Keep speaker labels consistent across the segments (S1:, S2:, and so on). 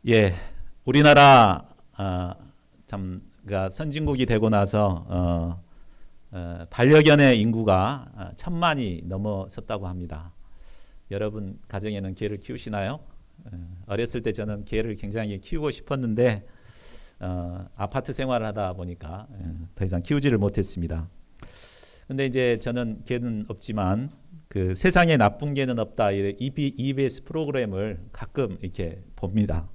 S1: 예, 우리나라 참 그러니까 선진국이 되고 나서 반려견의 인구가 1,000만이 넘어섰다고 합니다. 여러분 가정에는 개를 키우시나요? 어렸을 때 저는 개를 굉장히 키우고 싶었는데 아파트 생활을 하다 보니까 더 이상 키우지를 못했습니다. 근데 이제 저는 개는 없지만 그 세상에 나쁜 개는 없다 이 EBS 프로그램을 가끔 이렇게 봅니다.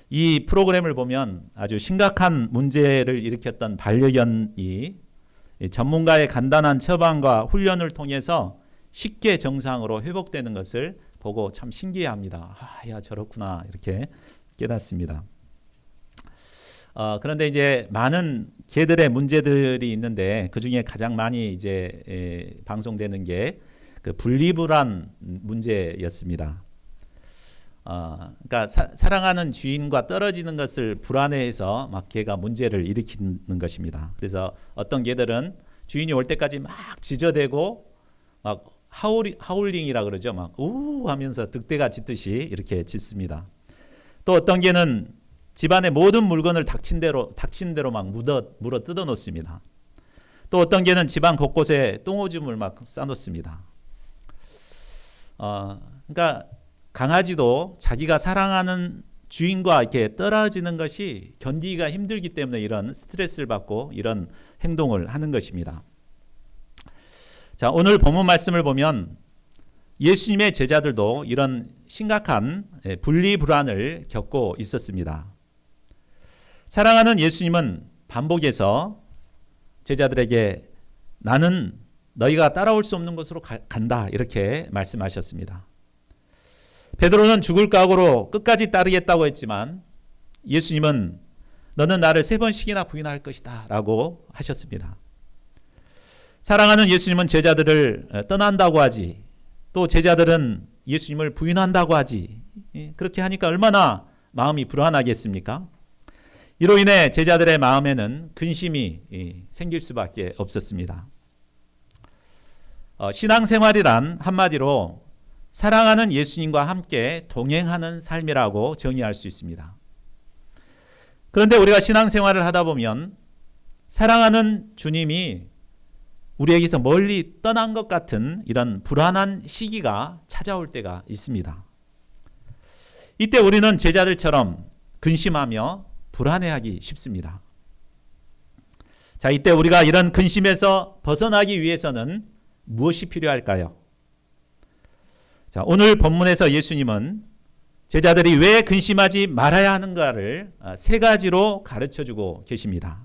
S1: 이 프로그램을 보면 아주 심각한 문제를 일으켰던 반려견이 전문가의 간단한 처방과 훈련을 통해서 쉽게 정상으로 회복되는 것을 보고 참 신기해합니다. 야 저렇구나 이렇게 깨닫습니다. 그런데 이제 많은 개들의 문제들이 있는데 그 중에 가장 많이 이제 방송되는 게 그 분리불안 문제였습니다. 그러니까 사랑하는 주인과 떨어지는 것을 불안해해서 막 개가 문제를 일으키는 것입니다. 그래서 어떤 개들은 주인이 올 때까지 막 짖어대고 막 하울링이라 그러죠. 막 우 하면서 득대가 짖듯이 이렇게 짖습니다. 또 어떤 개는 집안의 모든 물건을 닥친 대로 막 물어 뜯어 놓습니다. 또 어떤 개는 집안 곳곳에 똥오줌을 막 싸놓습니다. 그러니까 강아지도 자기가 사랑하는 주인과 이렇게 떨어지는 것이 견디기가 힘들기 때문에 이런 스트레스를 받고 이런 행동을 하는 것입니다. 자, 오늘 본문 말씀을 보면 예수님의 제자들도 이런 심각한 분리불안을 겪고 있었습니다. 사랑하는 예수님은 반복해서 제자들에게 나는 너희가 따라올 수 없는 곳으로 간다 이렇게 말씀하셨습니다. 베드로는 죽을 각오로 끝까지 따르겠다고 했지만 예수님은 너는 나를 3번씩이나 부인할 것이다 라고 하셨습니다. 사랑하는 예수님은 제자들을 떠난다고 하지 또 제자들은 예수님을 부인한다고 하지 그렇게 하니까 얼마나 마음이 불안하겠습니까? 이로 인해 제자들의 마음에는 근심이 생길 수밖에 없었습니다. 신앙생활이란 한마디로 사랑하는 예수님과 함께 동행하는 삶이라고 정의할 수 있습니다. 그런데 우리가 신앙생활을 하다 보면 사랑하는 주님이 우리에게서 멀리 떠난 것 같은 이런 불안한 시기가 찾아올 때가 있습니다. 이때 우리는 제자들처럼 근심하며 불안해하기 쉽습니다. 자, 이때 우리가 이런 근심에서 벗어나기 위해서는 무엇이 필요할까요? 자, 오늘 본문에서 예수님은 제자들이 왜 근심하지 말아야 하는가를 3가지로 가르쳐주고 계십니다.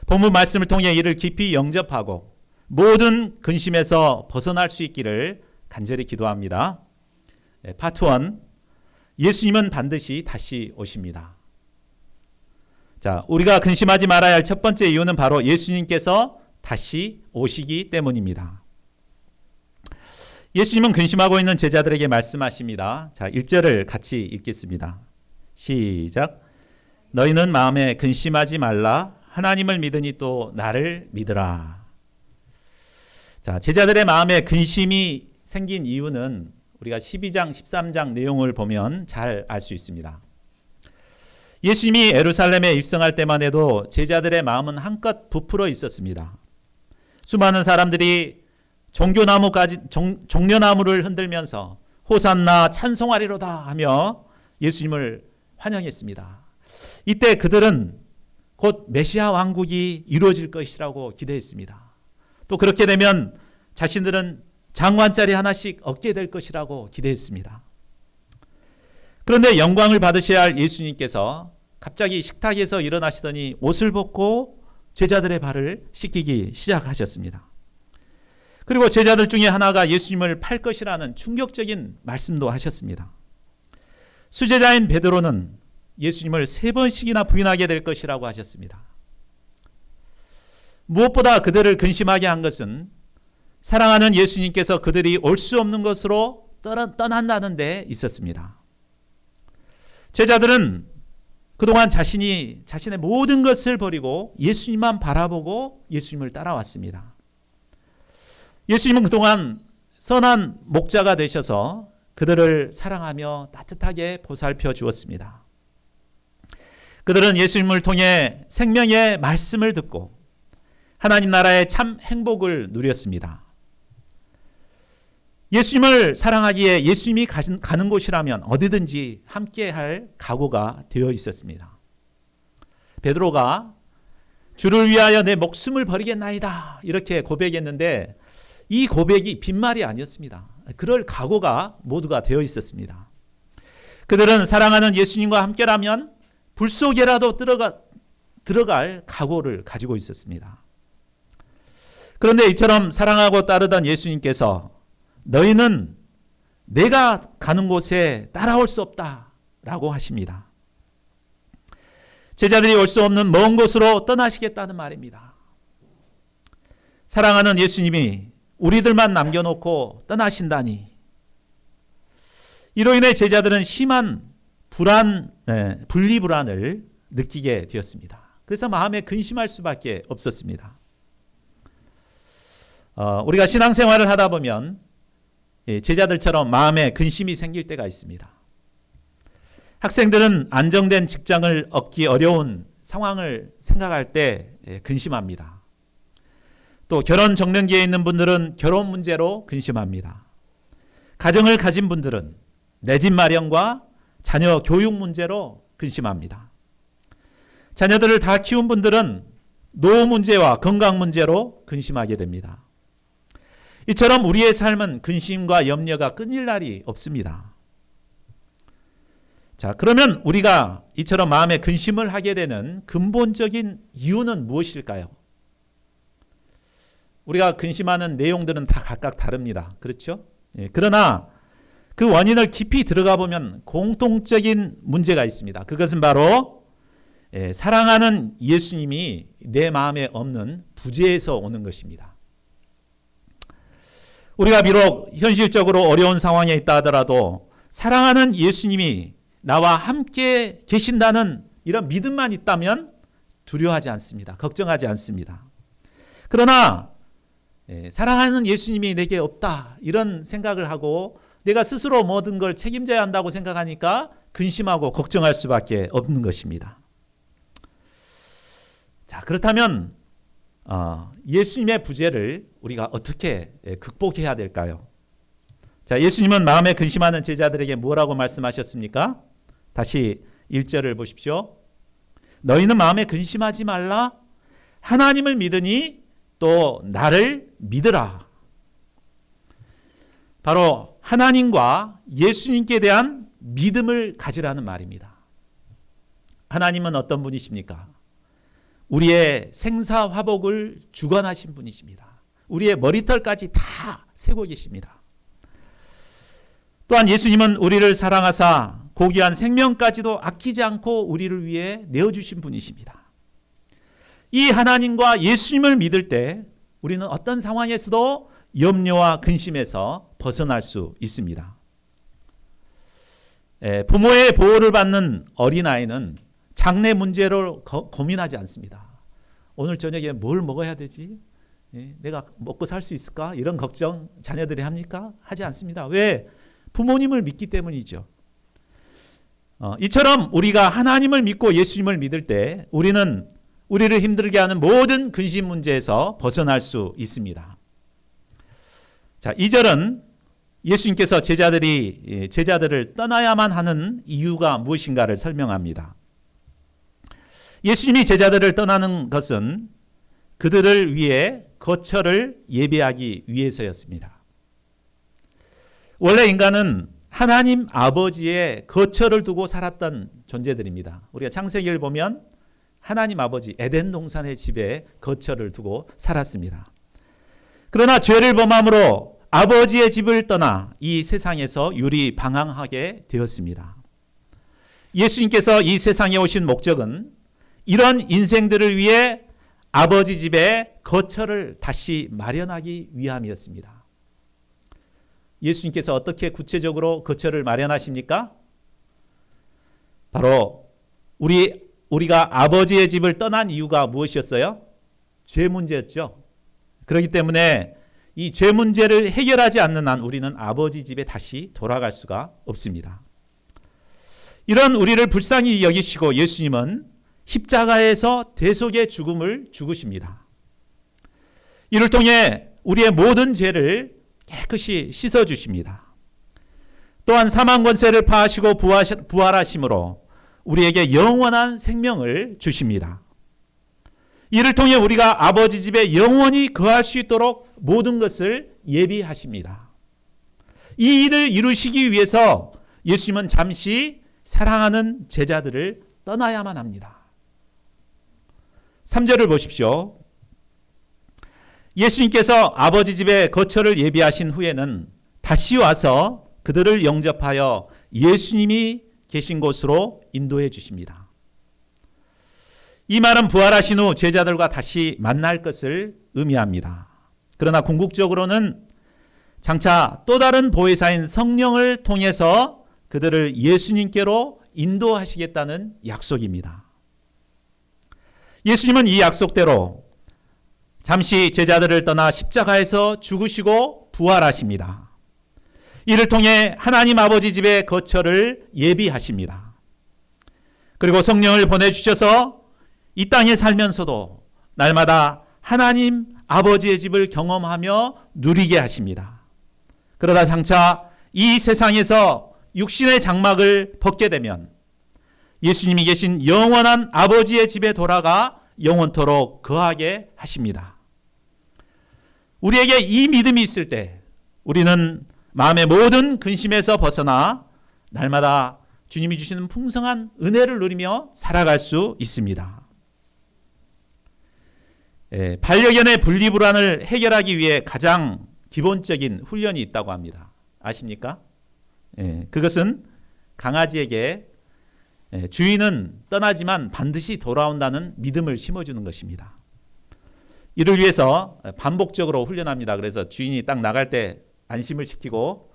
S1: 본문 말씀을 통해 이를 깊이 영접하고 모든 근심에서 벗어날 수 있기를 간절히 기도합니다. 파트 1, 예수님은 반드시 다시 오십니다. 자, 우리가 근심하지 말아야 할 첫 번째 이유는 바로 예수님께서 다시 오시기 때문입니다. 예수님은 근심하고 있는 제자들에게 말씀하십니다. 자, 1절을 같이 읽겠습니다. 시작. 너희는 마음에 근심하지 말라. 하나님을 믿으니 또 나를 믿으라. 자, 제자들의 마음에 근심이 생긴 이유는 우리가 12장, 13장 내용을 보면 잘 알 수 있습니다. 예수님이 예루살렘에 입성할 때만 해도 제자들의 마음은 한껏 부풀어 있었습니다. 수많은 사람들이 종려나무를 흔들면서 호산나 찬송하리로다 하며 예수님을 환영했습니다. 이때 그들은 곧 메시아 왕국이 이루어질 것이라고 기대했습니다. 또 그렇게 되면 자신들은 장관자리 하나씩 얻게 될 것이라고 기대했습니다. 그런데 영광을 받으셔야 할 예수님께서 갑자기 식탁에서 일어나시더니 옷을 벗고 제자들의 발을 씻기기 시작하셨습니다. 그리고 제자들 중에 하나가 예수님을 팔 것이라는 충격적인 말씀도 하셨습니다. 수제자인 베드로는 예수님을 3번씩이나 부인하게 될 것이라고 하셨습니다. 무엇보다 그들을 근심하게 한 것은 사랑하는 예수님께서 그들이 올 수 없는 것으로 떠난다는 데 있었습니다. 제자들은 그동안 자신의 모든 것을 버리고 예수님만 바라보고 예수님을 따라왔습니다. 예수님은 그동안 선한 목자가 되셔서 그들을 사랑하며 따뜻하게 보살펴 주었습니다. 그들은 예수님을 통해 생명의 말씀을 듣고 하나님 나라의 참 행복을 누렸습니다. 예수님을 사랑하기에 예수님이 가는 곳이라면 어디든지 함께할 각오가 되어 있었습니다. 베드로가 주를 위하여 내 목숨을 버리겠나이다 이렇게 고백했는데 이 고백이 빈말이 아니었습니다. 그럴 각오가 모두가 되어 있었습니다. 그들은 사랑하는 예수님과 함께라면 불 속에라도 들어갈 각오를 가지고 있었습니다. 그런데 이처럼 사랑하고 따르던 예수님께서 너희는 내가 가는 곳에 따라올 수 없다라고 하십니다. 제자들이 올 수 없는 먼 곳으로 떠나시겠다는 말입니다. 사랑하는 예수님이 우리들만 남겨놓고 떠나신다니. 이로 인해 제자들은 심한 분리불안을 느끼게 되었습니다. 그래서 마음에 근심할 수밖에 없었습니다. 우리가 신앙생활을 하다 보면 제자들처럼 마음에 근심이 생길 때가 있습니다. 학생들은 안정된 직장을 얻기 어려운 상황을 생각할 때 근심합니다. 또 결혼 정년기에 있는 분들은 결혼 문제로 근심합니다. 가정을 가진 분들은 내 집 마련과 자녀 교육 문제로 근심합니다. 자녀들을 다 키운 분들은 노후 문제와 건강 문제로 근심하게 됩니다. 이처럼 우리의 삶은 근심과 염려가 끊일 날이 없습니다. 자, 그러면 우리가 이처럼 마음에 근심을 하게 되는 근본적인 이유는 무엇일까요? 우리가 근심하는 내용들은 다 각각 다릅니다. 그렇죠? 그러나 그 원인을 깊이 들어가 보면 공통적인 문제가 있습니다. 그것은 바로 사랑하는 예수님이 내 마음에 없는 부재에서 오는 것입니다. 우리가 비록 현실적으로 어려운 상황에 있다 하더라도 사랑하는 예수님이 나와 함께 계신다는 이런 믿음만 있다면 두려워하지 않습니다. 걱정하지 않습니다. 그러나 사랑하는 예수님이 내게 없다 이런 생각을 하고 내가 스스로 모든 걸 책임져야 한다고 생각하니까 근심하고 걱정할 수밖에 없는 것입니다. 자, 그렇다면 예수님의 부재를 우리가 어떻게 극복해야 될까요? 자, 예수님은 마음에 근심하는 제자들에게 뭐라고 말씀하셨습니까? 다시 1절을 보십시오. 너희는 마음에 근심하지 말라. 하나님을 믿으니 또 나를 믿으라. 바로 하나님과 예수님께 대한 믿음을 가지라는 말입니다. 하나님은 어떤 분이십니까? 우리의 생사화복을 주관하신 분이십니다. 우리의 머리털까지 다 세고 계십니다. 또한 예수님은 우리를 사랑하사 고귀한 생명까지도 아끼지 않고 우리를 위해 내어주신 분이십니다. 이 하나님과 예수님을 믿을 때 우리는 어떤 상황에서도 염려와 근심에서 벗어날 수 있습니다. 부모의 보호를 받는 어린아이는 장래 문제로 고민하지 않습니다. 오늘 저녁에 뭘 먹어야 되지? 내가 먹고 살 수 있을까? 이런 걱정 자녀들이 합니까? 하지 않습니다. 왜? 부모님을 믿기 때문이죠. 이처럼 우리가 하나님을 믿고 예수님을 믿을 때 우리는 우리를 힘들게 하는 모든 근심 문제에서 벗어날 수 있습니다. 자, 2절은 예수님께서 제자들을 떠나야만 하는 이유가 무엇인가를 설명합니다. 예수님이 제자들을 떠나는 것은 그들을 위해 거처를 예비하기 위해서였습니다. 원래 인간은 하나님 아버지의 거처를 두고 살았던 존재들입니다. 우리가 창세기를 보면 하나님 아버지 에덴 동산의 집에 거처를 두고 살았습니다. 그러나 죄를 범함으로 아버지의 집을 떠나 이 세상에서 유리방황하게 되었습니다. 예수님께서 이 세상에 오신 목적은 이런 인생들을 위해 아버지 집에 거처를 다시 마련하기 위함이었습니다. 예수님께서 어떻게 구체적으로 거처를 마련하십니까? 바로 우리가 아버지의 집을 떠난 이유가 무엇이었어요? 죄 문제였죠. 그렇기 때문에 이 죄 문제를 해결하지 않는 한 우리는 아버지 집에 다시 돌아갈 수가 없습니다. 이런 우리를 불쌍히 여기시고 예수님은 십자가에서 대속의 죽음을 죽으십니다. 이를 통해 우리의 모든 죄를 깨끗이 씻어주십니다. 또한 사망 권세를 파하시고 부활하심으로 우리에게 영원한 생명을 주십니다. 이를 통해 우리가 아버지 집에 영원히 거할 수 있도록 모든 것을 예비하십니다. 이 일을 이루시기 위해서 예수님은 잠시 사랑하는 제자들을 떠나야만 합니다. 3절을 보십시오. 예수님께서 아버지 집에 거처를 예비하신 후에는 다시 와서 그들을 영접하여 예수님이 계신 곳으로 인도해 주십니다. 이 말은 부활하신 후 제자들과 다시 만날 것을 의미합니다. 그러나 궁극적으로는 장차 또 다른 보혜사인 성령을 통해서 그들을 예수님께로 인도하시겠다는 약속입니다. 예수님은 이 약속대로 잠시 제자들을 떠나 십자가에서 죽으시고 부활하십니다. 이를 통해 하나님 아버지 집의 거처를 예비하십니다. 그리고 성령을 보내주셔서 이 땅에 살면서도 날마다 하나님 아버지의 집을 경험하며 누리게 하십니다. 그러다 장차 이 세상에서 육신의 장막을 벗게 되면 예수님이 계신 영원한 아버지의 집에 돌아가 영원토록 거하게 하십니다. 우리에게 이 믿음이 있을 때 우리는 마음의 모든 근심에서 벗어나 날마다 주님이 주시는 풍성한 은혜를 누리며 살아갈 수 있습니다. 반려견의 분리불안을 해결하기 위해 가장 기본적인 훈련이 있다고 합니다. 아십니까? 그것은 강아지에게 주인은 떠나지만 반드시 돌아온다는 믿음을 심어주는 것입니다. 이를 위해서 반복적으로 훈련합니다. 그래서 주인이 딱 나갈 때 안심을 시키고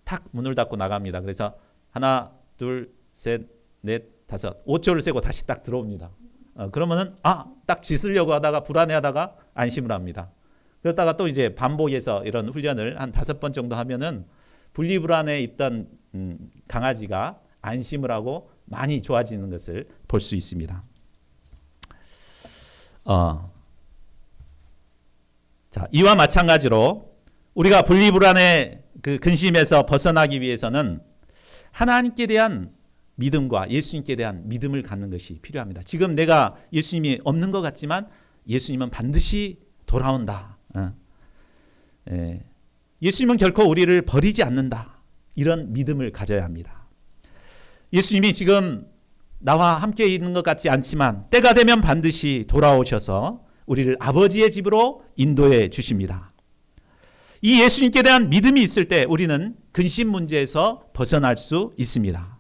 S1: 탁 문을 닫고 나갑니다. 그래서 하나, 둘, 셋, 넷, 다섯, 5초를 세고 다시 딱 들어옵니다. 그러면은 딱 짖으려고 하다가 불안해하다가 안심을 합니다. 그러다가 또 이제 반복해서 이런 훈련을 한 5번 정도 하면은 분리불안에 있던 강아지가 안심을 하고 많이 좋아지는 것을 볼 수 있습니다. 자, 이와 마찬가지로 우리가 분리불안의 그 근심에서 벗어나기 위해서는 하나님께 대한 믿음과 예수님께 대한 믿음을 갖는 것이 필요합니다. 지금 내가 예수님이 없는 것 같지만 예수님은 반드시 돌아온다. 예수님은 결코 우리를 버리지 않는다. 이런 믿음을 가져야 합니다. 예수님이 지금 나와 함께 있는 것 같지 않지만 때가 되면 반드시 돌아오셔서 우리를 아버지의 집으로 인도해 주십니다. 이 예수님께 대한 믿음이 있을 때 우리는 근심 문제에서 벗어날 수 있습니다.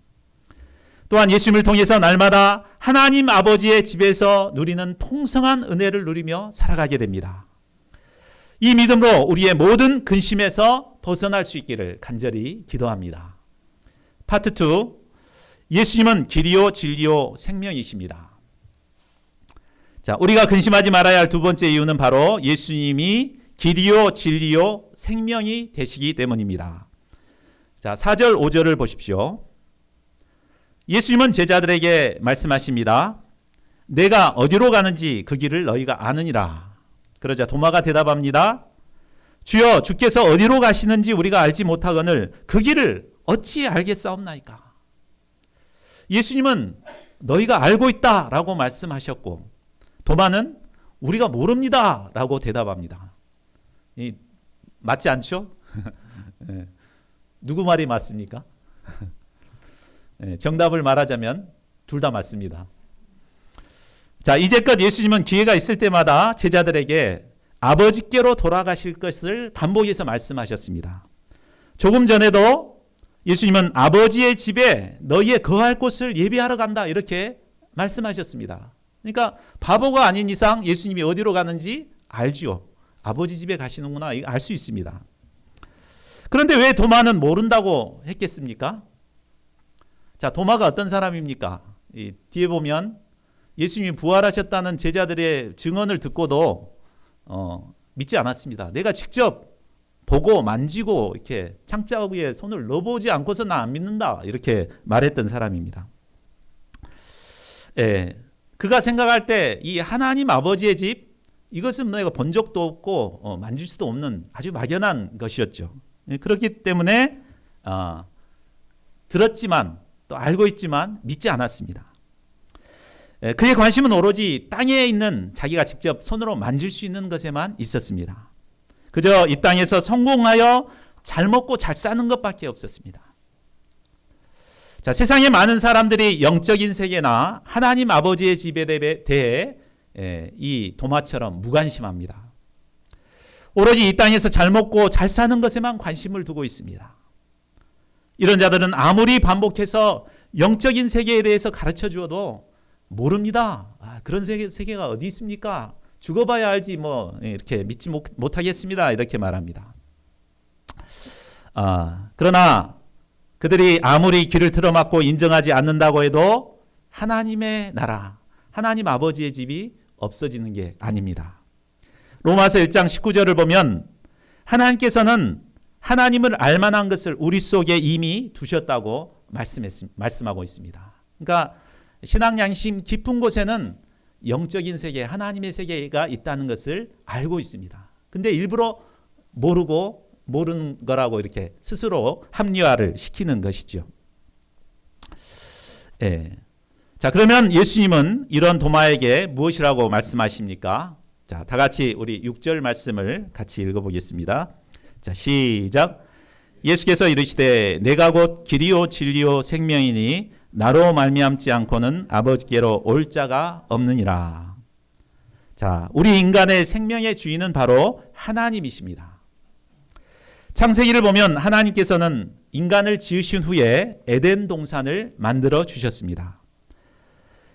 S1: 또한 예수님을 통해서 날마다 하나님 아버지의 집에서 누리는 풍성한 은혜를 누리며 살아가게 됩니다. 이 믿음으로 우리의 모든 근심에서 벗어날 수 있기를 간절히 기도합니다. 파트 2, 예수님은 길이요 진리요 생명이십니다. 자, 우리가 근심하지 말아야 할 두 번째 이유는 바로 예수님이 길이요 진리요 생명이 되시기 때문입니다. 자, 4절 5절을 보십시오. 예수님은 제자들에게 말씀하십니다. 내가 어디로 가는지 그 길을 너희가 아느니라. 그러자 도마가 대답합니다. 주여, 주께서 어디로 가시는지 우리가 알지 못하거늘 그 길을 어찌 알겠사옵나이까. 예수님은 너희가 알고 있다라고 말씀하셨고 도마는 우리가 모릅니다라고 대답합니다. 맞지 않죠? 누구 말이 맞습니까? 정답을 말하자면 둘 다 맞습니다. 자, 이제껏 예수님은 기회가 있을 때마다 제자들에게 아버지께로 돌아가실 것을 반복해서 말씀하셨습니다. 조금 전에도 예수님은 아버지의 집에 너희의 거할 곳을 예비하러 간다 이렇게 말씀하셨습니다. 그러니까 바보가 아닌 이상 예수님이 어디로 가는지 알죠. 아버지 집에 가시는구나 알 수 있습니다. 그런데 왜 도마는 모른다고 했겠습니까? 자, 도마가 어떤 사람입니까? 뒤에 보면 예수님이 부활하셨다는 제자들의 증언을 듣고도 믿지 않았습니다. 내가 직접 보고 만지고 이렇게 창자위에 손을 넣어보지 않고서 나 안 믿는다 이렇게 말했던 사람입니다. 예, 그가 생각할 때 이 하나님 아버지의 집 이것은 내가 본 적도 없고 만질 수도 없는 아주 막연한 것이었죠. 예, 그렇기 때문에 들었지만 또 알고 있지만 믿지 않았습니다. 예, 그의 관심은 오로지 땅에 있는 자기가 직접 손으로 만질 수 있는 것에만 있었습니다. 그저 이 땅에서 성공하여 잘 먹고 잘 사는 것밖에 없었습니다. 자, 세상에 많은 사람들이 영적인 세계나 하나님 아버지의 집에 대해 이 도마처럼 무관심합니다. 오로지 이 땅에서 잘 먹고 잘 사는 것에만 관심을 두고 있습니다. 이런 자들은 아무리 반복해서 영적인 세계에 대해서 가르쳐 주어도 모릅니다. 그런 세계가 어디 있습니까? 죽어봐야 알지 뭐 이렇게 믿지 못하겠습니다. 이렇게 말합니다. 그러나 그들이 아무리 귀를 틀어막고 인정하지 않는다고 해도 하나님의 나라, 하나님 아버지의 집이 없어지는 게 아닙니다. 로마서 1장 19절을 보면 하나님께서는 하나님을 알만한 것을 우리 속에 이미 두셨다고 말씀하고 있습니다. 그러니까 신앙 양심 깊은 곳에는 영적인 세계, 하나님의 세계가 있다는 것을 알고 있습니다. 근데 일부러 모르는 거라고 이렇게 스스로 합리화를 시키는 것이죠. 예. 자, 그러면 예수님은 이런 도마에게 무엇이라고 말씀하십니까? 자, 다 같이 우리 6절 말씀을 같이 읽어보겠습니다. 자, 시작. 예수께서 이르시되 내가 곧 길이요 진리요 생명이니 나로 말미암지 않고는 아버지께로 올 자가 없느니라. 자, 우리 인간의 생명의 주인은 바로 하나님이십니다. 창세기를 보면 하나님께서는 인간을 지으신 후에 에덴 동산을 만들어 주셨습니다.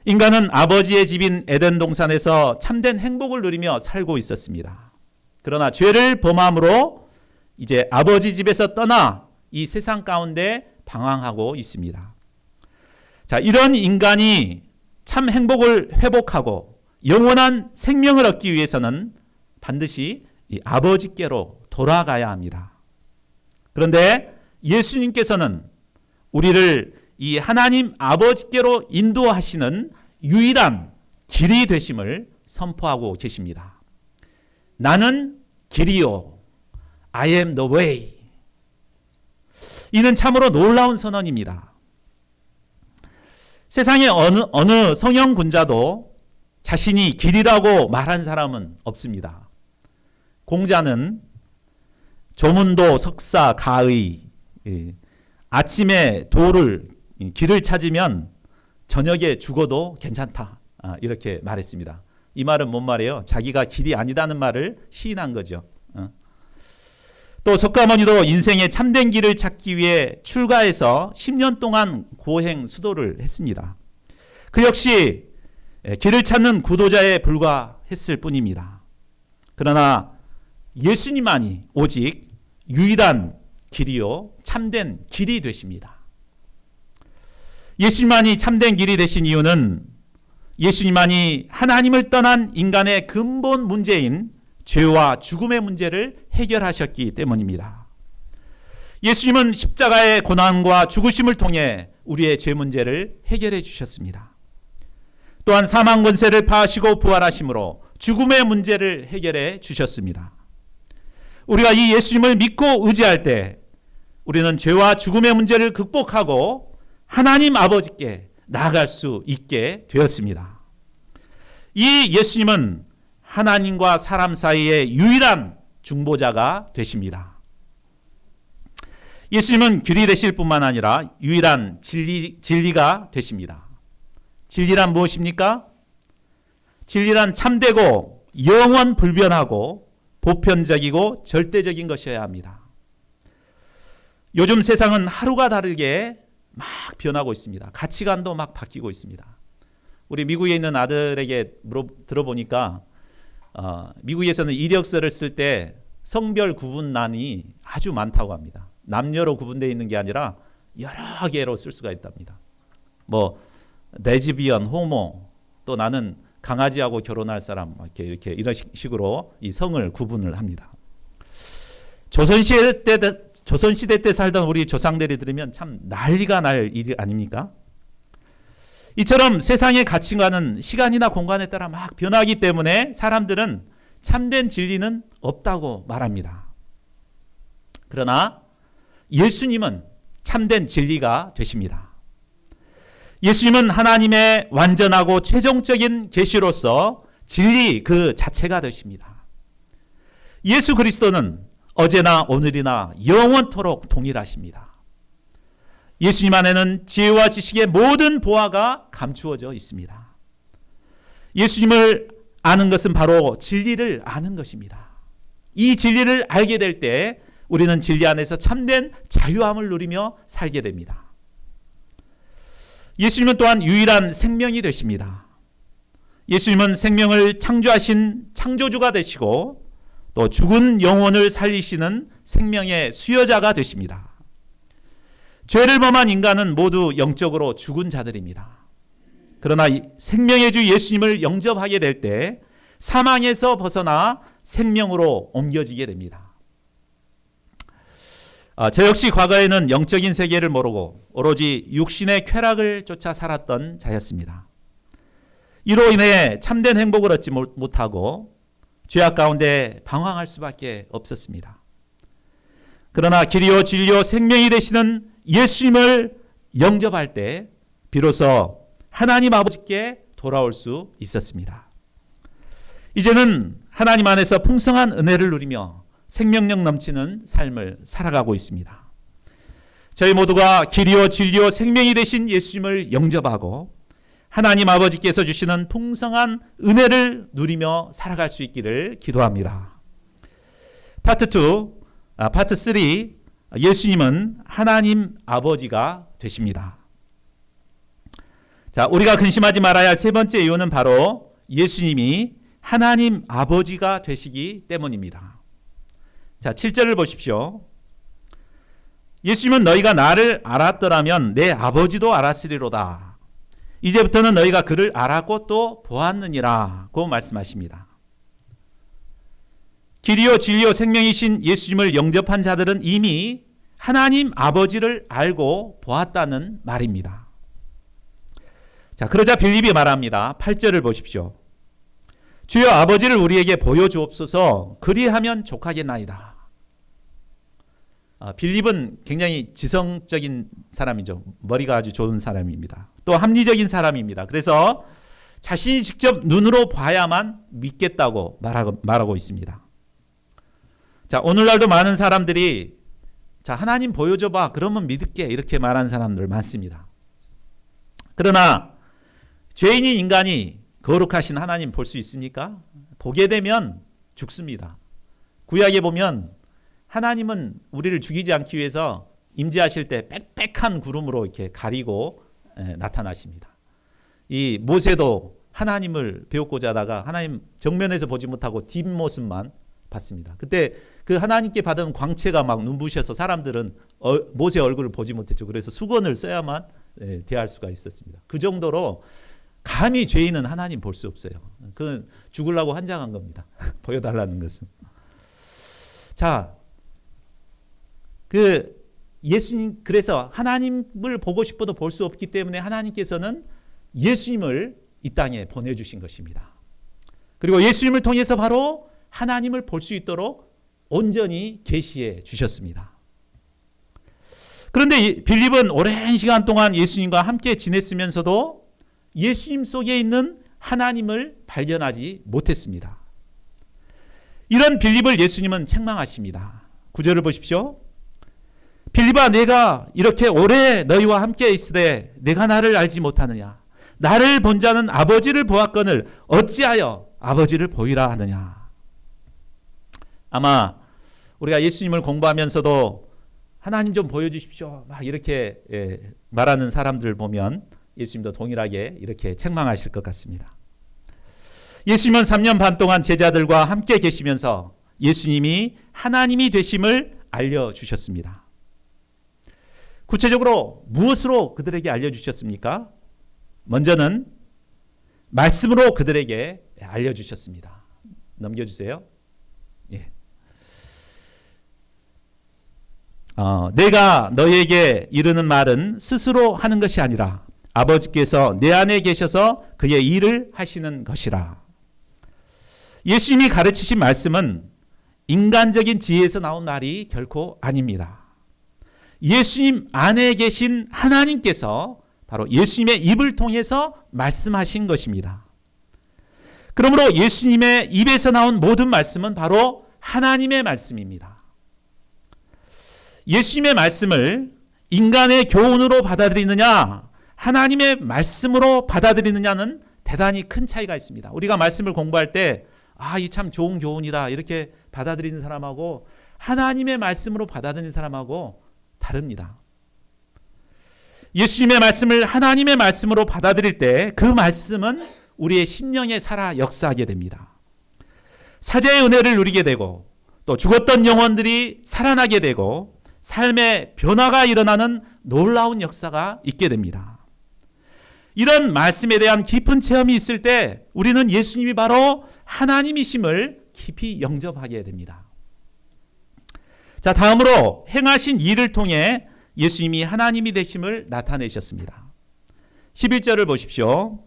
S1: 인간은 아버지의 집인 에덴 동산에서 참된 행복을 누리며 살고 있었습니다. 그러나 죄를 범함으로 이제 아버지 집에서 떠나 이 세상 가운데 방황하고 있습니다. 자, 이런 인간이 참 행복을 회복하고 영원한 생명을 얻기 위해서는 반드시 이 아버지께로 돌아가야 합니다. 그런데 예수님께서는 우리를 이 하나님 아버지께로 인도하시는 유일한 길이 되심을 선포하고 계십니다. 나는 길이요. I am the way. 이는 참으로 놀라운 선언입니다. 세상에 어느 성형 군자도 자신이 길이라고 말한 사람은 없습니다. 공자는 조문도 석사 가의 아침에 길을 찾으면 저녁에 죽어도 괜찮다 이렇게 말했습니다. 이 말은 뭔 말이에요? 자기가 길이 아니다는 말을 시인한 거죠. 또 석가모니도 인생의 참된 길을 찾기 위해 출가해서 10년 동안 고행 수도를 했습니다. 그 역시 길을 찾는 구도자에 불과했을 뿐입니다. 그러나 예수님만이 오직 유일한 길이요 참된 길이 되십니다. 예수님만이 참된 길이 되신 이유는 예수님만이 하나님을 떠난 인간의 근본 문제인 죄와 죽음의 문제를 해결하셨기 때문입니다. 예수님은 십자가의 고난과 죽으심을 통해 우리의 죄 문제를 해결해 주셨습니다. 또한 사망 권세를 파하시고 부활하심으로 죽음의 문제를 해결해 주셨습니다. 우리가 이 예수님을 믿고 의지할 때 우리는 죄와 죽음의 문제를 극복하고 하나님 아버지께 나아갈 수 있게 되었습니다. 이 예수님은 하나님과 사람 사이의 유일한 중보자가 되십니다. 예수님은 길이 되실 뿐만 아니라 유일한 진리가 되십니다. 진리란 무엇입니까? 진리란 참되고 영원 불변하고 보편적이고 절대적인 것이어야 합니다. 요즘 세상은 하루가 다르게 막 변하고 있습니다. 가치관도 막 바뀌고 있습니다. 우리 미국에 있는 아들에게 들어보니까 미국에서는 이력서를 쓸 때 성별 구분란이 아주 많다고 합니다. 남녀로 구분되어 있는 게 아니라 여러 개로 쓸 수가 있답니다. 뭐 레즈비언, 호모, 또 나는 강아지하고 결혼할 사람 이렇게 이런 식으로 이 성을 구분을 합니다. 조선시대 때 살던 우리 조상들이 들으면 참 난리가 날 일 아닙니까? 이처럼 세상의 가치관은 시간이나 공간에 따라 막 변하기 때문에 사람들은 참된 진리는 없다고 말합니다. 그러나 예수님은 참된 진리가 되십니다. 예수님은 하나님의 완전하고 최종적인 계시로서 진리 그 자체가 되십니다. 예수 그리스도는 어제나 오늘이나 영원토록 동일하십니다. 예수님 안에는 지혜와 지식의 모든 보화가 감추어져 있습니다. 예수님을 아는 것은 바로 진리를 아는 것입니다. 이 진리를 알게 될 때 우리는 진리 안에서 참된 자유함을 누리며 살게 됩니다. 예수님은 또한 유일한 생명이 되십니다. 예수님은 생명을 창조하신 창조주가 되시고 또 죽은 영혼을 살리시는 생명의 수여자가 되십니다. 죄를 범한 인간은 모두 영적으로 죽은 자들입니다. 그러나 생명의 주 예수님을 영접하게 될 때 사망에서 벗어나 생명으로 옮겨지게 됩니다. 저 역시 과거에는 영적인 세계를 모르고 오로지 육신의 쾌락을 쫓아 살았던 자였습니다. 이로 인해 참된 행복을 얻지 못하고 죄악 가운데 방황할 수밖에 없었습니다. 그러나 길이요 진리요 생명이 되시는 예수님을 영접할 때 비로소 하나님 아버지께 돌아올 수 있었습니다. 이제는 하나님 안에서 풍성한 은혜를 누리며 생명력 넘치는 삶을 살아가고 있습니다. 저희 모두가 길이요 진리요 생명이 되신 예수님을 영접하고 하나님 아버지께서 주시는 풍성한 은혜를 누리며 살아갈 수 있기를 기도합니다. 파트 3, 예수님은 하나님 아버지가 되십니다. 자, 우리가 근심하지 말아야 할 세 번째 이유는 바로 예수님이 하나님 아버지가 되시기 때문입니다. 자, 7절을 보십시오. 예수님은 너희가 나를 알았더라면 내 아버지도 알았으리로다. 이제부터는 너희가 그를 알았고 또 보았느니라고 말씀하십니다. 길이요 진리요 생명이신 예수님을 영접한 자들은 이미 하나님 아버지를 알고 보았다는 말입니다. 자, 그러자 빌립이 말합니다. 8절을 보십시오. 주여 아버지를 우리에게 보여주옵소서. 그리하면 족하겠나이다. 빌립은 굉장히 지성적인 사람이죠. 머리가 아주 좋은 사람입니다. 또 합리적인 사람입니다. 그래서 자신이 직접 눈으로 봐야만 믿겠다고 말하고 있습니다. 자, 오늘날도 많은 사람들이 자, 하나님 보여줘봐. 그러면 믿을게. 이렇게 말하는 사람들 많습니다. 그러나 죄인인 인간이 거룩하신 하나님 볼 수 있습니까? 보게 되면 죽습니다. 구약에 보면 하나님은 우리를 죽이지 않기 위해서 임재하실 때 빽빽한 구름으로 이렇게 가리고 나타나십니다. 이 모세도 하나님을 배우고자 하다가 하나님 정면에서 보지 못하고 뒷모습만 봤습니다. 그때 그 하나님께 받은 광채가 막 눈부셔서 사람들은 모세 얼굴을 보지 못했죠. 그래서 수건을 써야만 대할 수가 있었습니다. 그 정도로 감히 죄인은 하나님 볼 수 없어요. 그건 죽으려고 환장한 겁니다. 보여달라는 것은. 자, 예수님, 그래서 하나님을 보고 싶어도 볼 수 없기 때문에 하나님께서는 예수님을 이 땅에 보내주신 것입니다. 그리고 예수님을 통해서 바로 하나님을 볼 수 있도록 온전히 계시해 주셨습니다. 그런데 빌립은 오랜 시간 동안 예수님과 함께 지냈으면서도 예수님 속에 있는 하나님을 발견하지 못했습니다. 이런 빌립을 예수님은 책망하십니다. 9절을 보십시오. 빌립아, 내가 이렇게 오래 너희와 함께 있으되 내가 나를 알지 못하느냐? 나를 본 자는 아버지를 보았거늘 어찌하여 아버지를 보이라 하느냐? 아마 우리가 예수님을 공부하면서도 하나님 좀 보여주십시오. 막 이렇게 말하는 사람들 보면 예수님도 동일하게 이렇게 책망하실 것 같습니다. 예수님은 3년 반 동안 제자들과 함께 계시면서 예수님이 하나님이 되심을 알려주셨습니다. 구체적으로 무엇으로 그들에게 알려주셨습니까? 먼저는 말씀으로 그들에게 알려주셨습니다. 넘겨주세요. 예. 내가 너에게 이르는 말은 스스로 하는 것이 아니라 아버지께서 내 안에 계셔서 그의 일을 하시는 것이라. 예수님이 가르치신 말씀은 인간적인 지혜에서 나온 말이 결코 아닙니다. 예수님 안에 계신 하나님께서 바로 예수님의 입을 통해서 말씀하신 것입니다. 그러므로 예수님의 입에서 나온 모든 말씀은 바로 하나님의 말씀입니다. 예수님의 말씀을 인간의 교훈으로 받아들이느냐, 하나님의 말씀으로 받아들이느냐는 대단히 큰 차이가 있습니다. 우리가 말씀을 공부할 때 이 참 좋은 교훈이다 이렇게 받아들이는 사람하고 하나님의 말씀으로 받아들이는 사람하고 다릅니다. 예수님의 말씀을 하나님의 말씀으로 받아들일 때 그 말씀은 우리의 심령에 살아 역사하게 됩니다. 사죄의 은혜를 누리게 되고 또 죽었던 영혼들이 살아나게 되고 삶의 변화가 일어나는 놀라운 역사가 있게 됩니다. 이런 말씀에 대한 깊은 체험이 있을 때 우리는 예수님이 바로 하나님이심을 깊이 영접하게 됩니다. 자, 다음으로 행하신 일을 통해 예수님이 하나님이 되심을 나타내셨습니다. 11절을 보십시오.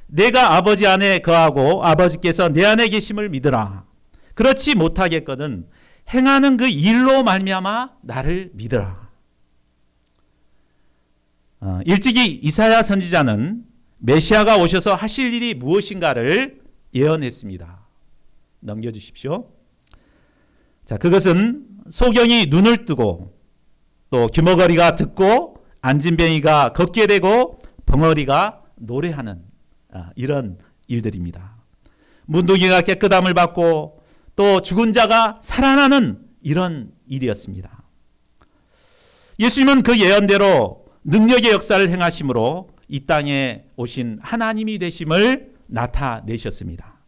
S1: 내가 아버지 안에 거하고 아버지께서 내 안에 계심을 믿으라. 그렇지 못하겠거든 행하는 그 일로 말미암아 나를 믿으라. 일찍이 이사야 선지자는 메시아가 오셔서 하실 일이 무엇인가를 예언했습니다. 넘겨주십시오. 자, 그것은 소경이 눈을 뜨고 또 귀머거리가 듣고 안진뱅이가 걷게 되고 벙어리가 노래하는 이런 일들입니다. 문둥이가 깨끗함을 받고 또 죽은 자가 살아나는 이런 일이었습니다. 예수님은 그 예언대로 능력의 역사를 행하심으로 이 땅에 오신 하나님이 되심을 나타내셨습니다.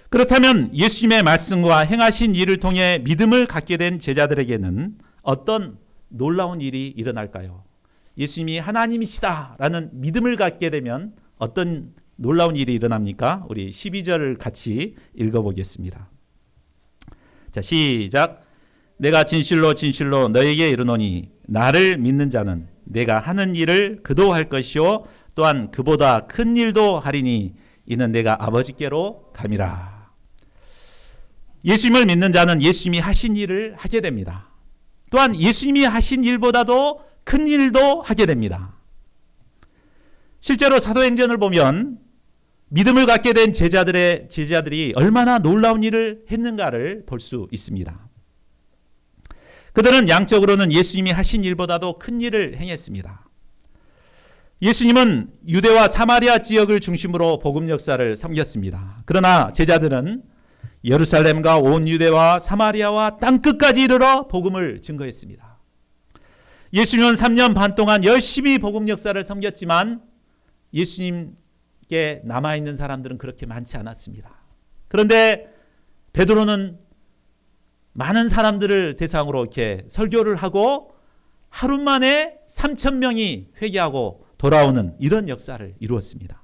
S1: 그렇다면 예수님의 말씀과 행하신 일을 통해 믿음을 갖게 된 제자들에게는 어떤 놀라운 일이 일어날까요? 예수님이 하나님이시다라는 믿음을 갖게 되면 어떤 놀라운 일이 일어납니까? 우리 12절을 같이 읽어보겠습니다. 자, 시작. 내가 진실로 진실로 너에게 이르노니 나를 믿는 자는 내가 하는 일을 그도 할 것이요 또한 그보다 큰 일도 하리니 이는 내가 아버지께로 감이라. 예수님을 믿는 자는 예수님이 하신 일을 하게 됩니다. 또한 예수님이 하신 일보다도 큰 일도 하게 됩니다. 실제로 사도행전을 보면 믿음을 갖게 된 제자들이 얼마나 놀라운 일을 했는가를 볼 수 있습니다. 그들은 양적으로는 예수님이 하신 일보다도 큰 일을 행했습니다. 예수님은 유대와 사마리아 지역을 중심으로 복음 역사를 섬겼습니다. 그러나 제자들은 예루살렘과 온 유대와 사마리아와 땅끝까지 이르러 복음을 증거했습니다. 예수님은 3년 반 동안 열심히 복음 역사를 섬겼지만 예수님께 남아있는 사람들은 그렇게 많지 않았습니다. 그런데 베드로는 많은 사람들을 대상으로 이렇게 설교를 하고 하루 만에 3,000명이 회개하고 돌아오는 이런 역사를 이루었습니다.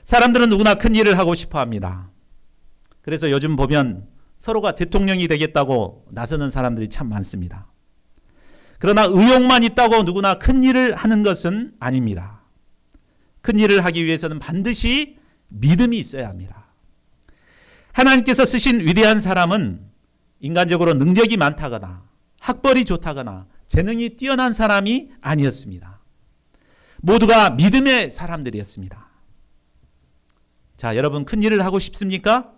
S1: 사람들은 누구나 큰 일을 하고 싶어 합니다. 그래서 요즘 보면 서로가 대통령이 되겠다고 나서는 사람들이 참 많습니다. 그러나 의욕만 있다고 누구나 큰 일을 하는 것은 아닙니다. 큰 일을 하기 위해서는 반드시 믿음이 있어야 합니다. 하나님께서 쓰신 위대한 사람은 인간적으로 능력이 많다거나 학벌이 좋다거나 재능이 뛰어난 사람이 아니었습니다. 모두가 믿음의 사람들이었습니다. 자, 여러분 큰 일을 하고 싶습니까?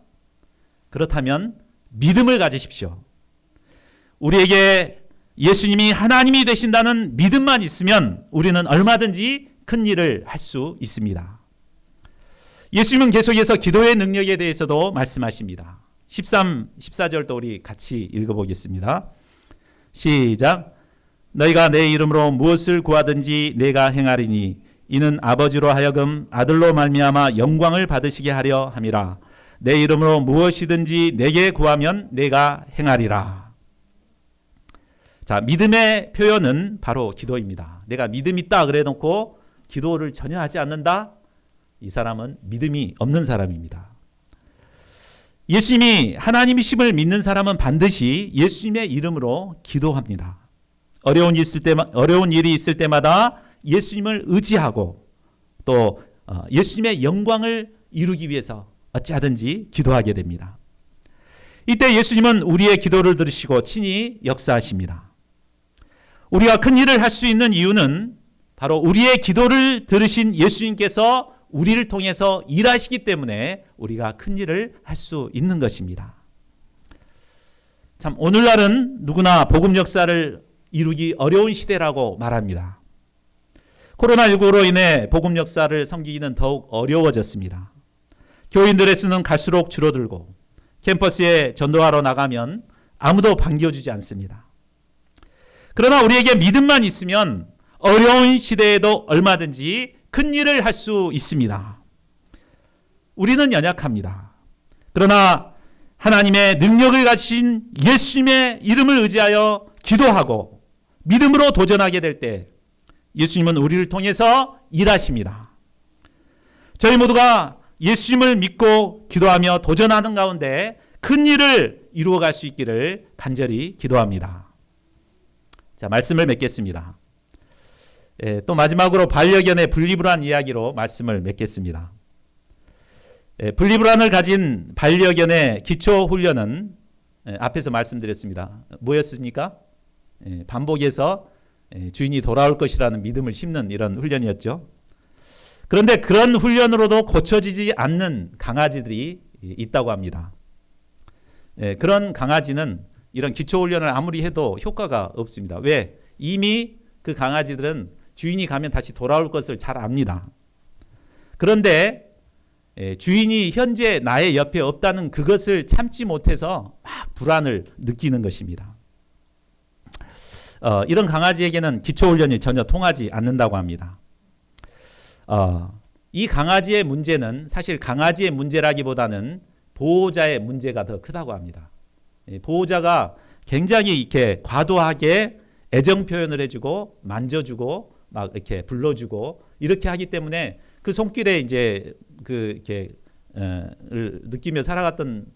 S1: 그렇다면 믿음을 가지십시오. 우리에게 예수님이 하나님이 되신다는 믿음만 있으면 우리는 얼마든지 큰 일을 할 수 있습니다. 예수님은 계속해서 기도의 능력에 대해서도 말씀하십니다. 13, 14절도 우리 같이 읽어보겠습니다. 시작. 너희가 내 이름으로 무엇을 구하든지 내가 행하리니 이는 아버지로 하여금 아들로 말미암아 영광을 받으시게 하려 함이라. 내 이름으로 무엇이든지 내게 구하면 내가 행하리라. 자, 믿음의 표현은 바로 기도입니다. 내가 믿음 있다 그래 놓고 기도를 전혀 하지 않는다? 이 사람은 믿음이 없는 사람입니다. 예수님이 하나님이심을 믿는 사람은 반드시 예수님의 이름으로 기도합니다. 어려운 일이 있을 때마다 예수님을 의지하고 또 예수님의 영광을 이루기 위해서 어찌하든지 기도하게 됩니다. 이때 예수님은 우리의 기도를 들으시고 친히 역사하십니다. 우리가 큰 일을 할 수 있는 이유는 바로 우리의 기도를 들으신 예수님께서 우리를 통해서 일하시기 때문에 우리가 큰 일을 할 수 있는 것입니다. 참 오늘날은 누구나 복음 역사를 이루기 어려운 시대라고 말합니다. 코로나19로 인해 복음 역사를 섬기기는 더욱 어려워졌습니다. 교인들의 수는 갈수록 줄어들고 캠퍼스에 전도하러 나가면 아무도 반겨주지 않습니다. 그러나 우리에게 믿음만 있으면 어려운 시대에도 얼마든지 큰 일을 할 수 있습니다. 우리는 연약합니다. 그러나 하나님의 능력을 가진 예수님의 이름을 의지하여 기도하고 믿음으로 도전하게 될 때 예수님은 우리를 통해서 일하십니다. 저희 모두가 예수님을 믿고 기도하며 도전하는 가운데 큰 일을 이루어갈 수 있기를 간절히 기도합니다. 자, 말씀을 맺겠습니다. 또 마지막으로 반려견의 분리불안 이야기로 말씀을 맺겠습니다. 분리불안을 가진 반려견의 기초훈련은 앞에서 말씀드렸습니다. 뭐였습니까? 반복해서 주인이 돌아올 것이라는 믿음을 심는 이런 훈련이었죠. 그런데 그런 훈련으로도 고쳐지지 않는 강아지들이 있다고 합니다. 그런 강아지는 이런 기초훈련을 아무리 해도 효과가 없습니다. 왜? 이미 그 강아지들은 주인이 가면 다시 돌아올 것을 잘 압니다. 그런데 주인이 현재 나의 옆에 없다는 그것을 참지 못해서 막 불안을 느끼는 것입니다. 이런 강아지에게는 기초훈련이 전혀 통하지 않는다고 합니다. 이 강아지의 문제는 사실 강아지의 문제라기보다는 보호자의 문제가 더 크다고 합니다. 보호자가 굉장히 이렇게 과도하게 애정 표현을 해주고 만져주고 막 이렇게 불러주고 이렇게 하기 때문에 그 손길에 이제 이렇게 느끼며 살아갔던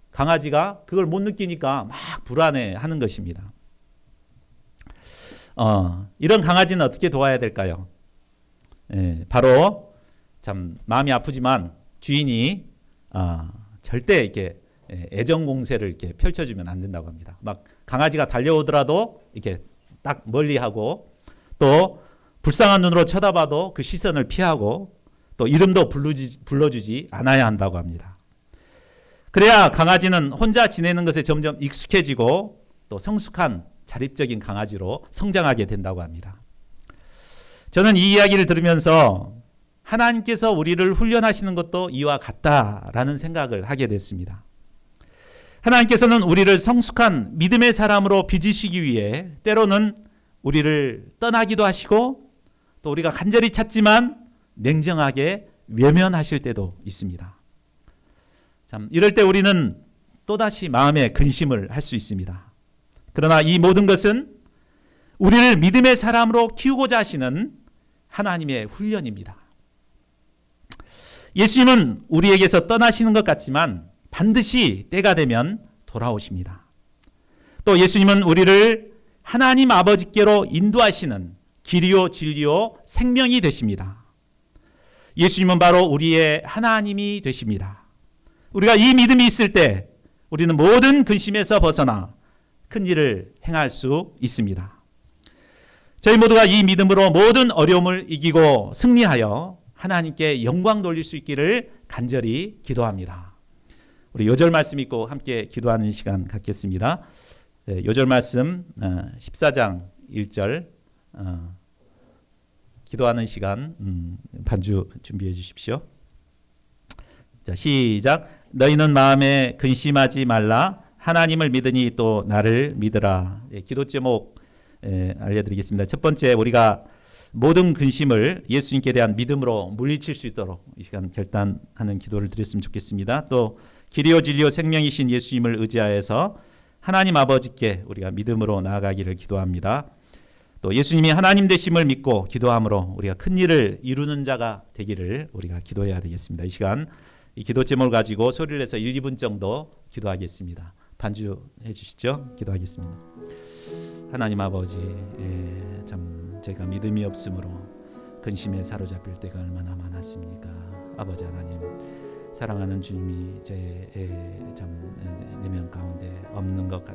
S1: 강아지가 그걸 못 느끼니까 막 불안해하는 것입니다. 이런 강아지는 어떻게 도와야 될까요? 바로 참 마음이 아프지만 주인이 절대 이렇게 애정 공세를 이렇게 펼쳐주면 안 된다고 합니다. 막 강아지가 달려오더라도 이렇게 딱 멀리하고 또 불쌍한 눈으로 쳐다봐도 그 시선을 피하고 또 이름도 불러주지 않아야 한다고 합니다. 그래야 강아지는 혼자 지내는 것에 점점 익숙해지고 또 성숙한 자립적인 강아지로 성장하게 된다고 합니다. 저는 이 이야기를 들으면서 하나님께서 우리를 훈련하시는 것도 이와 같다라는 생각을 하게 됐습니다. 하나님께서는 우리를 성숙한 믿음의 사람으로 빚으시기 위해 때로는 우리를 떠나기도 하시고 또 우리가 간절히 찾지만 냉정하게 외면하실 때도 있습니다. 참 이럴 때 우리는 또다시 마음의 근심을 할 수 있습니다. 그러나 이 모든 것은 우리를 믿음의 사람으로 키우고자 하시는 하나님의 훈련입니다. 예수님은 우리에게서 떠나시는 것 같지만 반드시 때가 되면 돌아오십니다. 또 예수님은 우리를 하나님 아버지께로 인도하시는 길이요 진리요 생명이 되십니다. 예수님은 바로 우리의 하나님이 되십니다. 우리가 이 믿음이 있을 때 우리는 모든 근심에서 벗어나 큰 일을 행할 수 있습니다. 저희 모두가 이 믿음으로 모든 어려움을 이기고 승리하여 하나님께 영광 돌릴 수 있기를 간절히 기도합니다. 우리 요절 말씀 읽고 함께 기도하는 시간 갖겠습니다. 요절 말씀 14장 1절 기도하는 시간 반주 준비해 주십시오. 자, 시작. 너희는 마음에 근심하지 말라. 하나님을 믿으니 또 나를 믿으라. 기도 제목 알려드리겠습니다. 첫 번째, 우리가 모든 근심을 예수님께 대한 믿음으로 물리칠 수 있도록 이 시간 결단하는 기도를 드렸으면 좋겠습니다. 또 길이요 진리요 생명이신 예수님을 의지하여서 하나님 아버지께 우리가 믿음으로 나아가기를 기도합니다. 또 예수님이 하나님 되심을 믿고 기도함으로 우리가 큰 일을 이루는 자가 되기를 우리가 기도해야 되겠습니다. 이 시간 이 기도 제목을 가지고 소리를 내서 1, 2분 정도 기도하겠습니다. 반주해 주시죠. 기도하겠습니다. 하나님 아버지, 참 제가 믿음이 없으므로 근심에 사로잡힐 때가 얼마나 많았습니까? 아버지 하나님, 사랑하는 주님이 제 참 내면 가운데 없는 것 같아요.